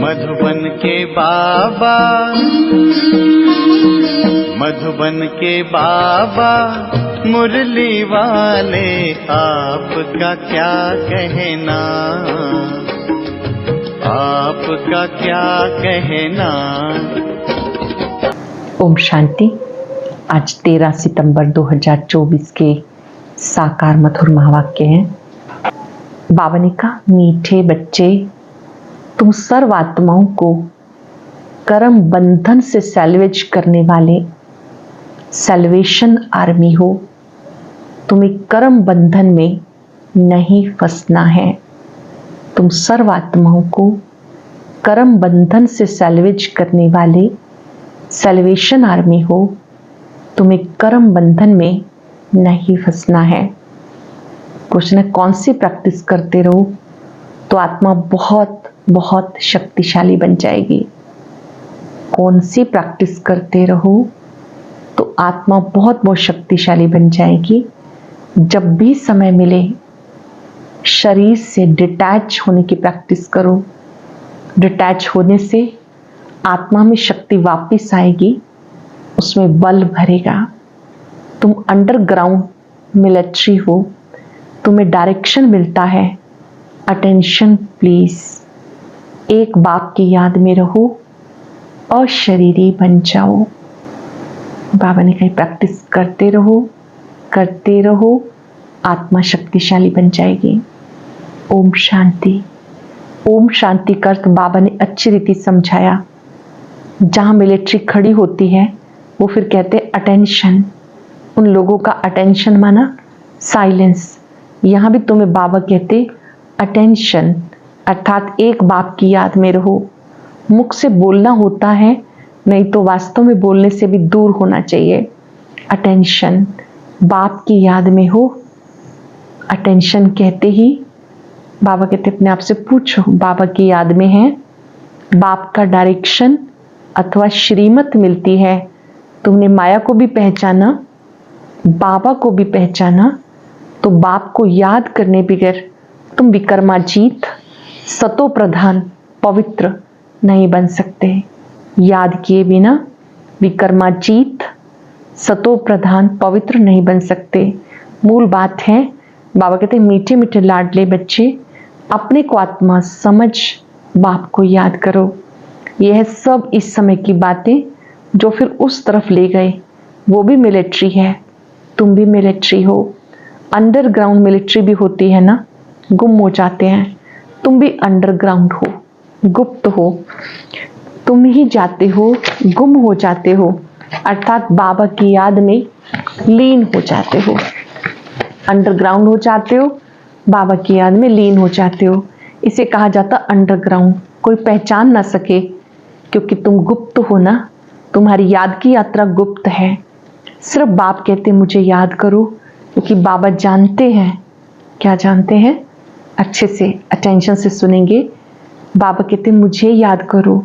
मधुबन के बाबा, मधुबन के बाबा मुरली वाले, आपका क्या कहना, आपका क्या कहना। ओम शांति। आज 13 सितंबर 2024 के साकार मधुर महावाक्य हैं। बाबा ने कहा, मीठे बच्चे, तुम सर्व आत्माओं को कर्म बंधन से सैल्वेज करने वाले सैल्वेशन आर्मी हो। तुम्हें कर्म बंधन में नहीं फंसना है। तुम सर्व आत्माओं को कर्म बंधन से सैल्वेज करने वाले सैल्वेशन आर्मी हो। तुम्हें कर्म बंधन में नहीं फंसना है। क्वेश्चन है, कौन सी प्रैक्टिस करते रहो तो आत्मा बहुत बहुत शक्तिशाली बन जाएगी। कौन सी प्रैक्टिस करते रहो तो आत्मा बहुत बहुत शक्तिशाली बन जाएगी। जब भी समय मिले शरीर से डिटैच होने की प्रैक्टिस करो। डिटैच होने से आत्मा में शक्ति वापस आएगी, उसमें बल भरेगा। तुम अंडरग्राउंड मिलिट्री हो, तुम्हें डायरेक्शन मिलता है। Attention please. एक बाप की याद में रहो और शरीरी बन जाओ। बाबा ने कही, प्रैक्टिस करते रहो, आत्मा शक्तिशाली बन जाएगी। ओम शांति। ओम शांति का अर्थ बाबा ने अच्छी रीति समझाया। जहां मिलिट्री खड़ी होती है वो फिर कहते अटेंशन। उन लोगों का अटेंशन माना साइलेंस। यहां भी तुम्हें बाबा कहते अटेंशन, अर्थात एक बाप की याद में रहो। मुख से बोलना होता है, नहीं तो वास्तव में बोलने से भी दूर होना चाहिए। अटेंशन, बाप की याद में हो। अटेंशन कहते ही बाबा कहते अपने आप से पूछो, बाबा की याद में है। बाप का डायरेक्शन अथवा श्रीमत मिलती है। तुमने माया को भी पहचाना, बाबा को भी पहचाना, तो बाप को याद करने बगैर तुम विकर्माजीत, सतो प्रधान, पवित्र नहीं बन सकते। याद किए बिना विकर्माजीत, सतो प्रधान, पवित्र नहीं बन सकते। मूल बात है, बाबा कहते हैं, मीठे मीठे लाडले बच्चे, अपने को आत्मा समझ बाप को याद करो। यह सब इस समय की बातें जो फिर उस तरफ ले गए, वो भी मिलिट्री है, तुम भी मिलिट्री हो। अंडरग्राउंड मिलिट्री भी होती है ना, गुम हो जाते हैं। तुम भी अंडरग्राउंड हो, गुप्त हो। तुम ही जाते हो, गुम हो जाते हो, अर्थात बाबा की याद में लीन हो जाते हो। अंडरग्राउंड हो जाते हो, बाबा की याद में लीन हो जाते हो। इसे कहा जाता अंडरग्राउंड। कोई पहचान ना सके क्योंकि तुम गुप्त हो ना। तुम्हारी याद की यात्रा गुप्त है। सिर्फ बाप कहते मुझे याद करो, क्योंकि बाबा जानते हैं। क्या जानते हैं? अच्छे से अटेंशन से सुनेंगे। बाबा कहते मुझे याद करो।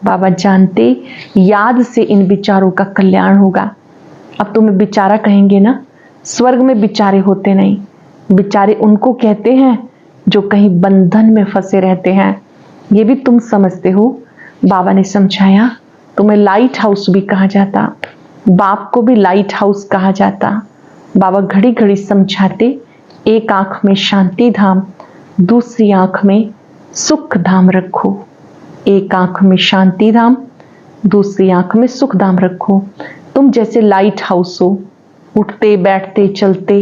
बाबा जानते याद से इन विचारों का कल्याण होगा। अब तुम्हें बिचारा कहेंगे ना, स्वर्ग में बिचारे होते नहीं। बिचारे उनको कहते हैं जो कहीं बंधन में फंसे रहते हैं। ये भी तुम समझते हो। बाबा ने समझाया, तुम्हें लाइट हाउस भी कहा जाता, बाप को भी लाइट हाउस कहा जाता। बाबा घड़ी घड़ी समझाते, एक आंख में शांति धाम, दूसरी आंख में सुख धाम रखो। एक आंख में शांति धाम, दूसरी आंख में सुख धाम रखो। तुम जैसे लाइट हाउस हो, उठते बैठते चलते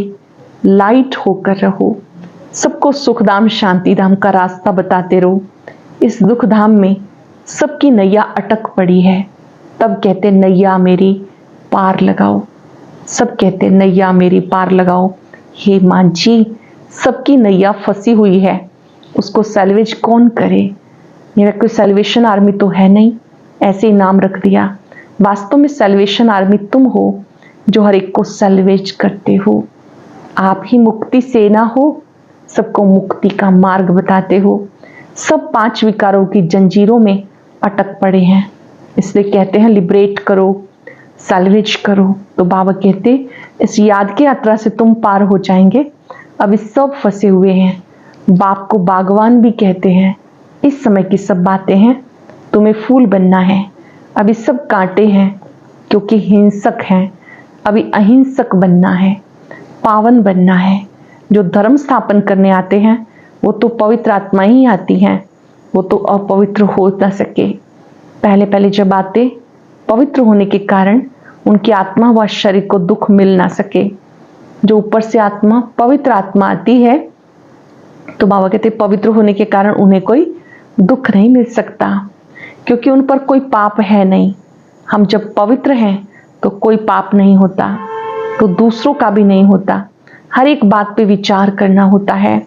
लाइट होकर रहो। सबको सुख धाम शांति धाम का रास्ता बताते रहो। इस दुख धाम में सबकी नैया अटक पड़ी है, तब कहते नैया मेरी पार लगाओ। सब कहते नैया मेरी पार लगाओ। हे मां जी, सबकी नैया फंसी हुई है, उसको सैल्वेज कौन करे? मेरा कोई सैल्वेशन आर्मी तो है नहीं, ऐसे ही नाम रख दिया। वास्तव में सैल्वेशन आर्मी तुम हो जो हर एक को सैल्वेज करते हो। आप ही मुक्ति सेना हो, सबको मुक्ति का मार्ग बताते हो। सब 5 विकारों की जंजीरों में अटक पड़े हैं, इसलिए कहते हैं लिबरेट करो, सैल्वेज करो। तो बाबा कहते इस याद की यात्रा से तुम पार हो जाएंगे। अभी सब फंसे हुए हैं। बाप को बागवान भी कहते हैं। इस समय की सब बातें हैं, तुम्हें फूल बनना है। अभी सब कांटे हैं क्योंकि हिंसक हैं, अभी अहिंसक बनना है, पावन बनना है। जो धर्म स्थापन करने आते हैं वो तो पवित्र आत्मा ही आती हैं, वो तो अपवित्र हो ना सके। पहले पहले जब आते पवित्र होने के कारण उनकी आत्मा व शरीर को दुख मिल ना सके। जो ऊपर से आत्मा पवित्र आत्मा आती है तो बाबा कहते पवित्र होने के कारण उन्हें कोई दुख नहीं मिल सकता, क्योंकि उन पर कोई पाप है नहीं। हम जब पवित्र हैं तो कोई पाप नहीं होता, तो दूसरों का भी नहीं होता। हर एक बात पे विचार करना होता है।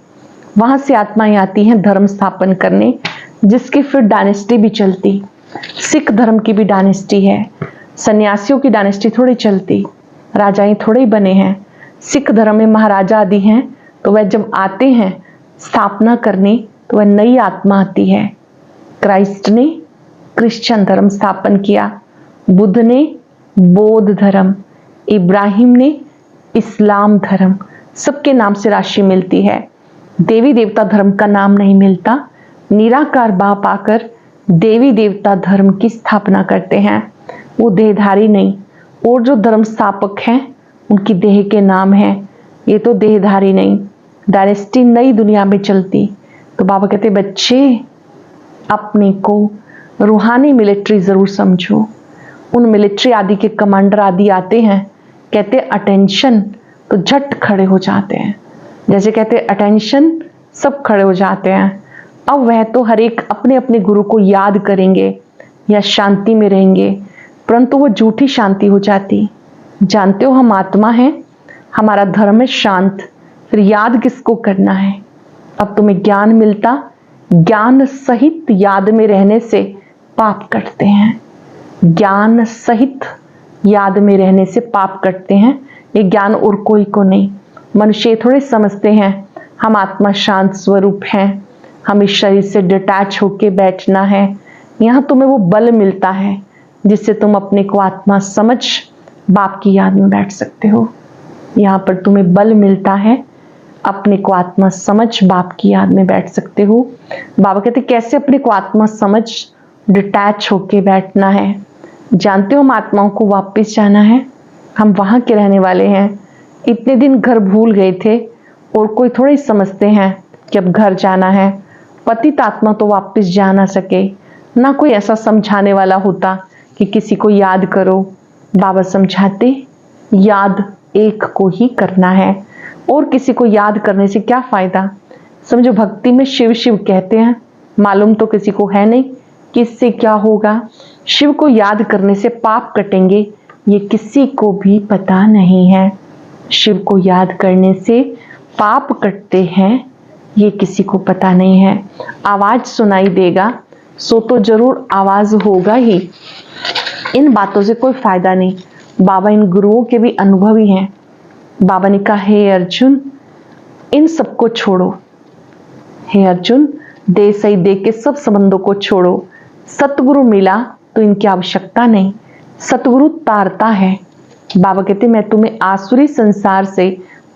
वहां से आत्माएं आती हैं धर्म स्थापन करने, जिसकी फिर डायनेस्टी भी चलती। सिख धर्म की भी डायनेस्टी है, सन्यासियों की डायनेस्टी थोड़ी चलती, राजाएं थोड़े ही बने हैं। सिख धर्म में महाराजा आदि हैं, तो वह जब आते हैं स्थापना करने तो वह नई आत्मा आती है। क्राइस्ट ने क्रिश्चियन धर्म स्थापन किया, बुद्ध ने बौद्ध धर्म, इब्राहिम ने इस्लाम धर्म। सबके नाम से राशि मिलती है। देवी देवता धर्म का नाम नहीं मिलता। निराकार बाप आकर देवी देवता धर्म की स्थापना करते हैं, वो देहधारी नहीं। और जो धर्म स्थापक हैं उनकी देह के नाम हैं, ये तो देहधारी नहीं। डायनेस्टी नई दुनिया में चलती। तो बाबा कहते बच्चे अपने को रूहानी मिलिट्री जरूर समझो। उन मिलिट्री आदि के कमांडर आदि आते हैं, कहते अटेंशन, तो झट खड़े हो जाते हैं। जैसे कहते अटेंशन, सब खड़े हो जाते हैं। अब वह तो हर एक अपने अपने गुरु को याद करेंगे या शांति में रहेंगे, परंतु वो झूठी शांति हो जाती। जानते हो हम आत्मा हैं, हमारा धर्म है शांत, फिर याद किसको करना है। अब तुम्हें ज्ञान मिलता, ज्ञान सहित याद में रहने से पाप कटते हैं। ज्ञान सहित याद में रहने से पाप कटते हैं। ये ज्ञान और कोई को नहीं। मनुष्य थोड़े समझते हैं हम आत्मा शांत स्वरूप हैं, हम इस शरीर से डिटैच होके बैठना है। यहाँ तुम्हें वो बल मिलता है जिससे तुम अपने को आत्मा समझ बाप की याद में बैठ सकते हो। यहाँ पर तुम्हें बल मिलता है, अपने को आत्मा समझ बाप की याद में बैठ सकते हो। बाबा कहते कैसे अपने को आत्मा समझ डिटैच होके बैठना है। जानते हो हम आत्माओं को वापस जाना है, हम वहाँ के रहने वाले हैं। इतने दिन घर भूल गए थे और कोई थोड़े समझते हैं कि अब घर जाना है। पतित आत्मा तो वापस जा ना सके, ना कोई ऐसा समझाने वाला होता कि किसी को याद करो। बाबा समझाते याद एक को ही करना है, और किसी को याद करने से क्या फायदा। समझो भक्ति में शिव शिव कहते हैं, मालूम तो किसी को है नहीं कि इससे क्या होगा। शिव को याद करने से पाप कटेंगे, ये किसी को भी पता नहीं है। शिव को याद करने से पाप कटते हैं, ये किसी को पता नहीं है। आवाज सुनाई देगा सो तो जरूर आवाज होगा ही। इन बातों से कोई फायदा नहीं। बाबा इन गुरुओं के भी अनुभवी हैं। बाबा ने कहा हे अर्जुन, इन सबको छोड़ो। हे अर्जुन, दे सही दे के सब संबंधों को छोड़ो। सतगुरु मिला तो इनकी आवश्यकता नहीं। सतगुरु तारता है। बाबा कहते मैं तुम्हें आसुरी संसार से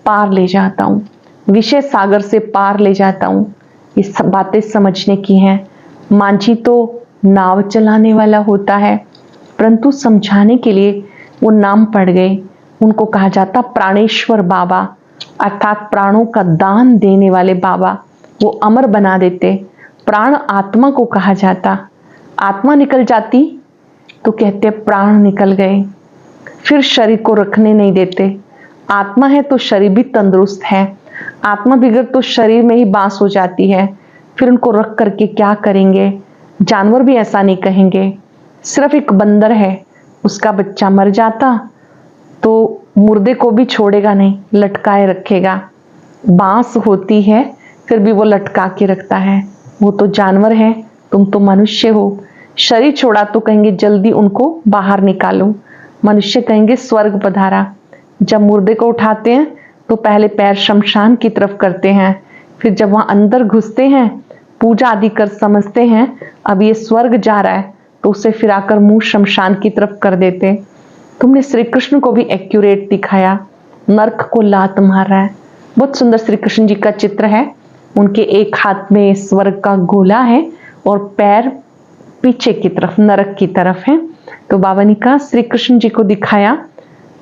पार ले जाता हूँ, विषय सागर से पार ले जाता हूँ। ये सब बातें समझने की हैं। मांझी तो नाव चलाने वाला होता है, परंतु समझाने के लिए वो नाम पड़ गए। उनको कहा जाता प्राणेश्वर बाबा, अर्थात प्राणों का दान देने वाले बाबा। वो अमर बना देते। प्राण आत्मा को कहा जाता। आत्मा निकल जाती तो कहते प्राण निकल गए। फिर शरीर को रखने नहीं देते। आत्मा है तो शरीर भी तंदुरुस्त है। आत्मा बिगड़ तो शरीर में ही बांस हो जाती है। फिर उनको रख करके क्या करेंगे। जानवर भी ऐसा नहीं कहेंगे। सिर्फ एक बंदर है, उसका बच्चा मर जाता तो मुर्दे को भी छोड़ेगा नहीं, लटकाए रखेगा। बांस होती है फिर भी वो लटका के रखता है। वो तो जानवर है, तुम तो मनुष्य हो। शरीर छोड़ा तो कहेंगे जल्दी उनको बाहर निकालो। मनुष्य कहेंगे स्वर्ग पधारा। जब मुर्दे को उठाते हैं तो पहले पैर शमशान की तरफ करते हैं, फिर जब वहां अंदर घुसते हैं पूजा आदि कर समझते हैं अब ये स्वर्ग जा रहा है, तो उसे फिर आकर मुंह शमशान की तरफ कर देते। तुमने श्री कृष्ण को भी एक्यूरेट दिखाया, नर्क को लात मार रहा है। बहुत सुंदर श्री कृष्ण जी का चित्र है। उनके एक हाथ में स्वर्ग का गोला है और पैर पीछे की तरफ नरक की तरफ है। तो बाबा ने कहा श्री कृष्ण जी को दिखाया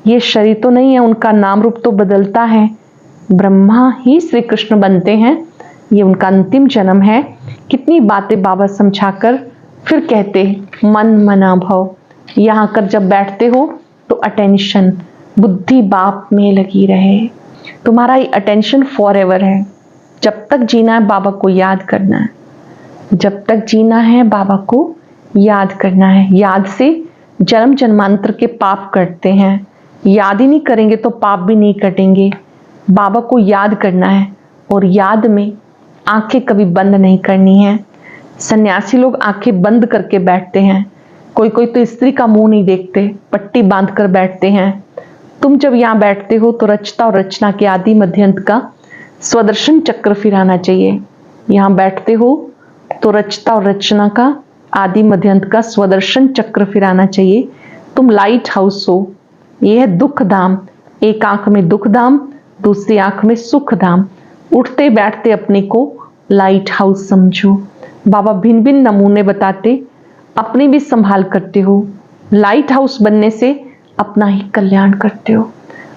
ये शरीर तो नहीं है, उनका नाम रूप तो बदलता है, ब्रह्मा ही श्री कृष्ण बनते हैं, ये उनका अंतिम जन्म है। कितनी बातें बाबा समझाकर फिर कहते मन मना भव। यहाँ कर जब बैठते हो तो अटेंशन बुद्धि बाप में लगी रहे, तुम्हारा ये अटेंशन फॉर एवर है। जब तक जीना है बाबा को याद करना है, जब तक जीना है बाबा को याद करना है। याद से जन्म जन्मांतर के पाप कटते हैं, याद ही नहीं करेंगे तो पाप भी नहीं कटेंगे। बाबा को याद करना है और याद में आंखें कभी बंद नहीं करनी है। सन्यासी लोग आंखें बंद करके बैठते हैं, कोई कोई तो स्त्री का मुंह नहीं देखते, पट्टी बांध कर बैठते हैं। तुम जब यहाँ बैठते हो तो रचता और रचना के आदि मध्यंत का स्वदर्शन चक्र फिराना चाहिए। यहाँ बैठते हो तो रचता और रचना का आदि मध्यंत का स्वदर्शन चक्र फिराना चाहिए। तुम लाइट हाउस हो, यह है दुख धाम। एक आंख में दुख धाम, दूसरी आंख में सुख धाम। उठते बैठते अपने को लाइट हाउस समझो। बाबा भिन्न भिन्न नमूने बताते, अपनी भी संभाल करते हो। लाइट हाउस बनने से अपना ही कल्याण करते हो।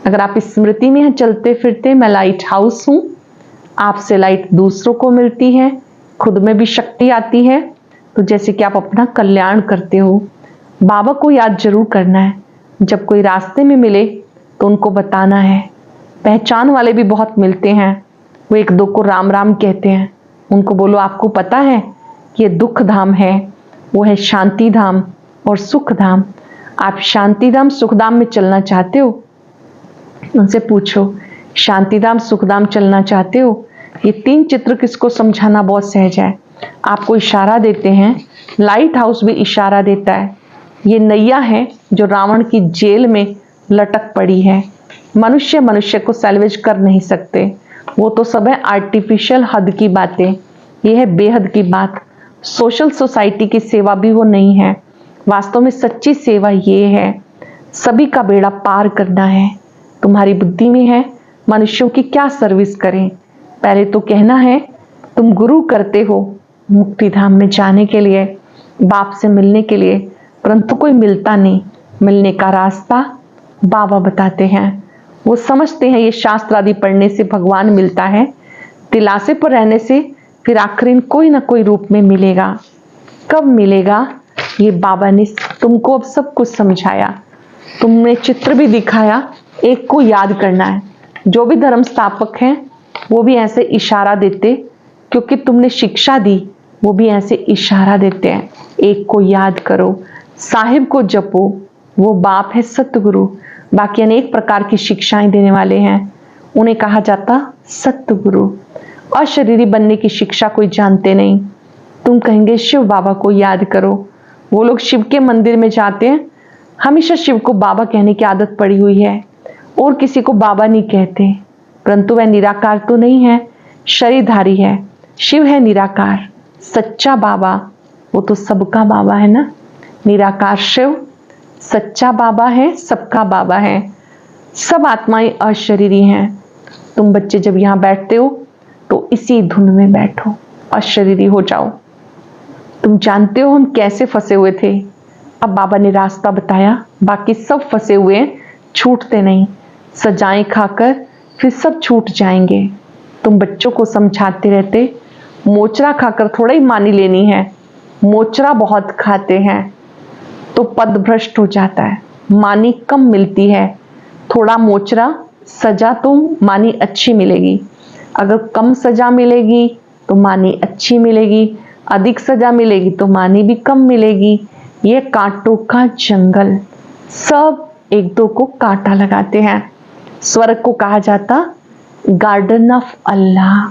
अगर आप स्मृति में चलते फिरते मैं लाइट हाउस हूँ, आपसे लाइट दूसरों को मिलती है, खुद में भी शक्ति आती है, तो जैसे कि आप अपना कल्याण करते हो। बाबा को याद जरूर करना है। जब कोई रास्ते में मिले तो उनको बताना है। पहचान वाले भी बहुत मिलते हैं, वो एक दो को राम राम कहते हैं, उनको बोलो आपको पता है कि ये दुख धाम है, वो है शांति धाम और सुख धाम। आप शांति धाम सुख धाम में चलना चाहते हो, उनसे पूछो शांति धाम सुख धाम चलना चाहते हो। ये तीन चित्र किसको समझाना बहुत सहज है। आपको इशारा देते हैं, लाइट हाउस भी इशारा देता है। ये नैया है जो रावण की जेल में लटक पड़ी है। मनुष्य मनुष्य को सैल्वेज कर नहीं सकते, वो तो सब है आर्टिफिशियल हद की बातें। ये है बेहद की बात। सोशल सोसाइटी की सेवा भी वो नहीं है, वास्तव में सच्ची सेवा ये है, सभी का बेड़ा पार करना है। तुम्हारी बुद्धि में है मनुष्यों की क्या सर्विस करें। पहले तो कहना है तुम गुरु करते हो मुक्ति धाम में जाने के लिए, बाप से मिलने के लिए, परंतु कोई मिलता नहीं। मिलने का रास्ता बाबा बताते हैं। वो समझते हैं ये शास्त्र आदि पढ़ने से भगवान मिलता है, दिलासे पर रहने से फिर आखिर कोई ना कोई रूप में मिलेगा। कब मिलेगा ये बाबा ने तुमको अब सब कुछ समझाया, तुमने चित्र भी दिखाया। एक को याद करना है। जो भी धर्म स्थापक हैं वो भी ऐसे इशारा देते, क्योंकि तुमने शिक्षा दी, वो भी ऐसे इशारा देते हैं। एक को याद करो, साहिब को जपो, वो बाप है सतगुरु। बाकी अनेक प्रकार की शिक्षाएं देने वाले हैं, उन्हें कहा जाता सतगुरु। अशरीरी बनने की शिक्षा कोई जानते नहीं। तुम कहेंगे शिव बाबा को याद करो, वो लोग शिव के मंदिर में जाते हैं, हमेशा शिव को बाबा कहने की आदत पड़ी हुई है और किसी को बाबा नहीं कहते, परंतु वह निराकार तो नहीं है, शरीरधारी है। शिव है निराकार, सच्चा बाबा वो तो सबका बाबा है ना। निराकार शिव सच्चा बाबा है, सबका बाबा है। सब आत्माएं अशरीरी हैं। तुम बच्चे जब यहाँ बैठते हो तो इसी धुन में बैठो, अशरीरी हो जाओ। तुम जानते हो हम कैसे फंसे हुए थे, अब बाबा ने रास्ता बताया। बाकी सब फंसे हुए हैं, छूटते नहीं। सजाएं खाकर फिर सब छूट जाएंगे। तुम बच्चों को समझाते रहते, मोचरा खाकर थोड़ा ही मानी लेनी है। मोचरा बहुत खाते हैं तो पद भ्रष्ट हो जाता है, मानी कम मिलती है। थोड़ा मोचरा, सजा तो मानी अच्छी मिलेगी। अगर कम सजा मिलेगी तो मानी अच्छी मिलेगी, अधिक सजा मिलेगी तो मानी भी कम मिलेगी। ये कांटों का जंगल, सब एक दो को कांटा लगाते हैं। स्वर्ग को कहा जाता गार्डन ऑफ अल्लाह,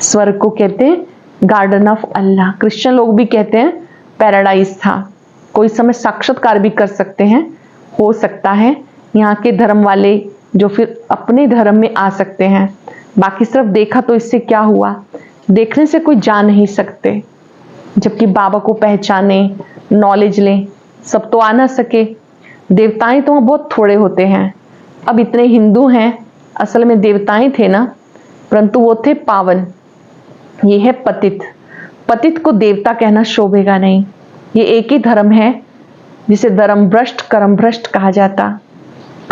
स्वर्ग को कहते हैं गार्डन ऑफ अल्लाह। क्रिश्चियन लोग भी कहते हैं पैराडाइज था। कोई समय साक्षात्कार भी कर सकते हैं, हो सकता है यहाँ के धर्म वाले जो फिर अपने धर्म में आ सकते हैं। बाकी सिर्फ देखा तो इससे क्या हुआ, देखने से कोई जा नहीं सकते। जबकि बाबा को पहचाने, नॉलेज लें, सब तो आ ना सके। देवताएं तो बहुत थोड़े होते हैं। अब इतने हिंदू हैं, असल में देवताएं थे ना, परंतु वो थे पावन। ये है पतित। पतित को देवता कहना शोभेगा नहीं। ये एक ही धर्म है जिसे धर्म भ्रष्ट कर्म भ्रष्ट कहा जाता।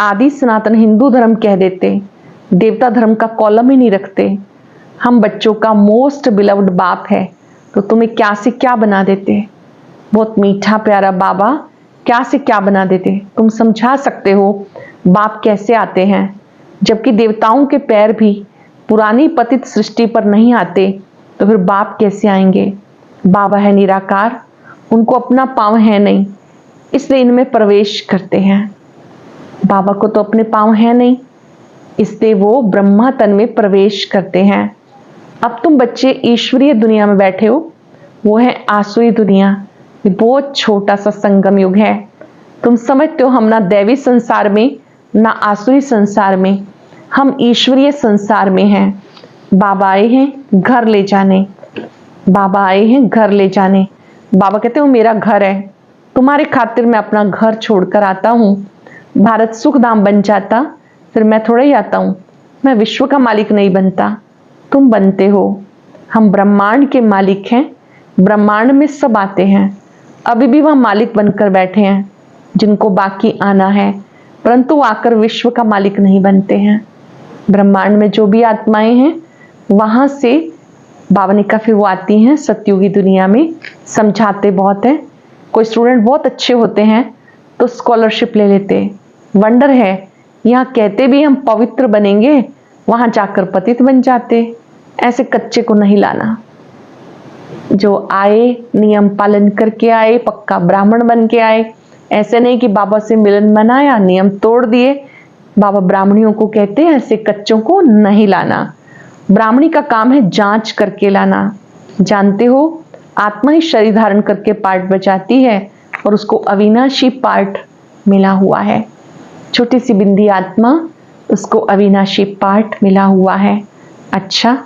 आदि सनातन हिंदू धर्म कह देते, देवता धर्म का कॉलम ही नहीं रखते। हम बच्चों का मोस्ट बिलव्ड बाप है, तो तुम्हें क्या से क्या बना देते। बहुत मीठा प्यारा बाबा क्या से क्या बना देते। तुम समझा सकते हो बाप कैसे आते हैं, जबकि देवताओं के पैर भी पुरानी पतित सृष्टि पर नहीं आते, तो फिर बाप कैसे आएंगे। बाबा है निराकार, उनको अपना पांव है नहीं, इसलिए इनमें प्रवेश करते हैं। बाबा को तो अपने पांव है नहीं, इसलिए वो ब्रह्मा तन में प्रवेश करते हैं। अब तुम बच्चे ईश्वरीय दुनिया में बैठे हो, वो है आसुरी दुनिया। ये बहुत छोटा सा संगम युग है। तुम समझते हो हम ना दैवी संसार में ना आसुरी संसार में, हम ईश्वरीय संसार में हैं। बाबा आए हैं घर ले जाने, बाबा आए हैं घर ले जाने। बाबा कहते हो मेरा घर है, तुम्हारे खातिर मैं अपना घर छोड़कर आता हूँ। भारत सुखधाम बन जाता फिर मैं थोड़ा ही आता हूँ। मैं विश्व का मालिक नहीं बनता, तुम बनते हो। हम ब्रह्मांड के मालिक हैं, ब्रह्मांड में सब आते हैं। अभी भी वह मालिक बनकर बैठे हैं जिनको बाकी आना है, परंतु आकर विश्व का मालिक नहीं बनते हैं। ब्रह्मांड में जो भी आत्माएं हैं वहां से बाबा ने कहा फिर वो आती हैं सतयुगी दुनिया में, समझाते बहुत है। कोई स्टूडेंट बहुत अच्छे होते हैं तो स्कॉलरशिप ले लेते। वंडर है, यहाँ कहते भी हम पवित्र बनेंगे, वहां जाकर पतित बन जाते। ऐसे कच्चे को नहीं लाना। जो आए नियम पालन करके आए, पक्का ब्राह्मण बन के आए। ऐसे नहीं कि बाबा से मिलन मनाया नियम तोड़ दिए। बाबा ब्राह्मणियों को कहते हैं ऐसे कच्चों को नहीं लाना। ब्राह्मणी का काम है जांच करके लाना। जानते हो आत्मा ही शरीर धारण करके पार्ट बजाती है और उसको अविनाशी पार्ट मिला हुआ है। छोटी सी बिंदी आत्मा, उसको अविनाशी पार्ट मिला हुआ है। अच्छा,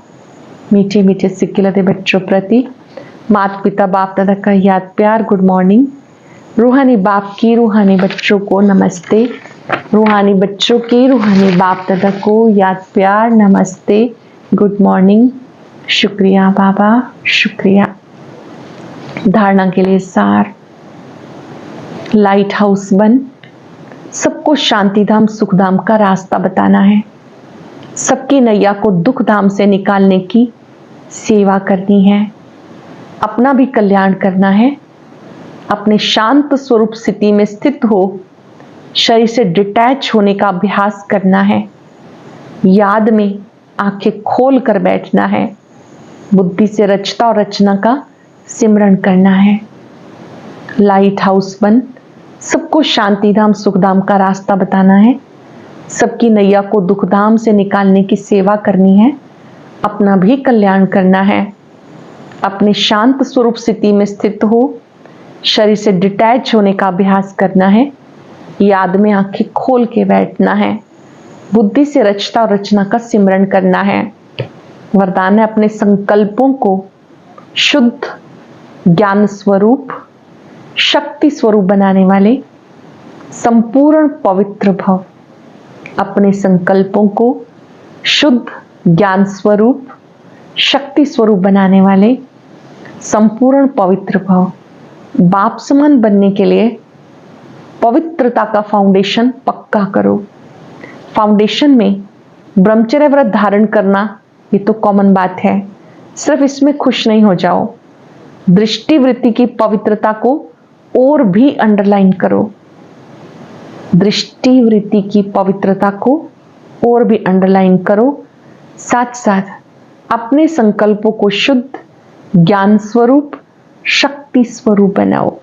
मीठे मीठे सिक्के लदे बच्चों प्रति माता पिता बाप दादा का याद प्यार गुड मॉर्निंग। रूहानी बाप की रूहानी बच्चों को नमस्ते। रूहानी बच्चों की रूहानी बाप दादा को याद प्यार नमस्ते गुड मॉर्निंग। शुक्रिया बाबा, शुक्रिया। धारणा के लिए सार, लाइट हाउस बन सबको शांतिधाम सुखधाम का रास्ता बताना है। सबकी नैया को दुख धाम से निकालने की सेवा करनी है। अपना भी कल्याण करना है। अपने शांत स्वरूप स्थिति में स्थित हो शरीर से डिटैच होने का अभ्यास करना है। याद में आंखें खोल कर बैठना है। बुद्धि से रचता और रचना का सिमरण करना है। लाइट हाउस बन सबको शांतिधाम सुखधाम का रास्ता बताना है। सबकी नैया को दुखधाम से निकालने की सेवा करनी है। अपना भी कल्याण करना है। अपने शांत स्वरूप स्थिति में स्थित हो शरीर से डिटैच होने का अभ्यास करना है। याद में आंखें खोल के बैठना है। बुद्धि से रचता और रचना का सिमरण करना है। वरदान है अपने संकल्पों को शुद्ध ज्ञान स्वरूप शक्ति स्वरूप बनाने वाले संपूर्ण पवित्र भव। अपने संकल्पों को शुद्ध ज्ञान स्वरूप शक्ति स्वरूप बनाने वाले संपूर्ण पवित्र भव। बाप समान बनने के लिए पवित्रता का फाउंडेशन पक्का करो। फाउंडेशन में ब्रह्मचर्य व्रत धारण करना ये तो कॉमन बात है, सिर्फ इसमें खुश नहीं हो जाओ। दृष्टि वृत्ति की पवित्रता को और भी अंडरलाइन करो। दृष्टि वृत्ति की पवित्रता को और भी अंडरलाइन करो। साथ साथ अपने संकल्पों को शुद्ध ज्ञान स्वरूप शक्ति स्वरूप बनाओ।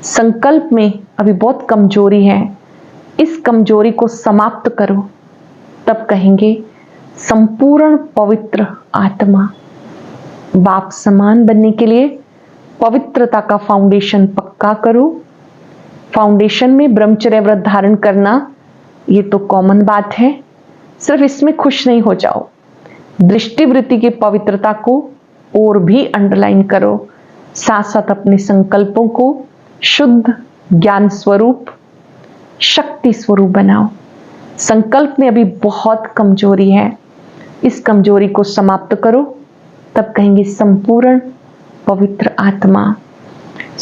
संकल्प में अभी बहुत कमजोरी है, इस कमजोरी को समाप्त करो, तब कहेंगे संपूर्ण पवित्र आत्मा। बाप समान बनने के लिए पवित्रता का फाउंडेशन पक्का करो। फाउंडेशन में ब्रह्मचर्य व्रत धारण करना ये तो कॉमन बात है, सिर्फ इसमें खुश नहीं हो जाओ। दृष्टि वृत्ति की पवित्रता को और भी अंडरलाइन करो। साथ साथ अपने संकल्पों को शुद्ध ज्ञान स्वरूप शक्ति स्वरूप बनाओ। संकल्प में अभी बहुत कमजोरी है, इस कमजोरी को समाप्त करो, तब कहेंगे संपूर्ण पवित्र आत्मा।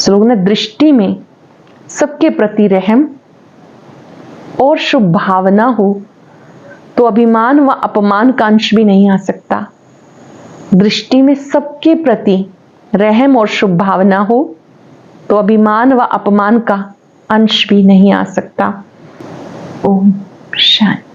श्लोक ने दृष्टि में सबके प्रति रहम और शुभ भावना हो तो अभिमान व अपमान का अंश भी नहीं आ सकता। दृष्टि में सबके प्रति रहम और शुभ भावना हो तो अभिमान व अपमान का अंश भी नहीं आ सकता। ओम शांति।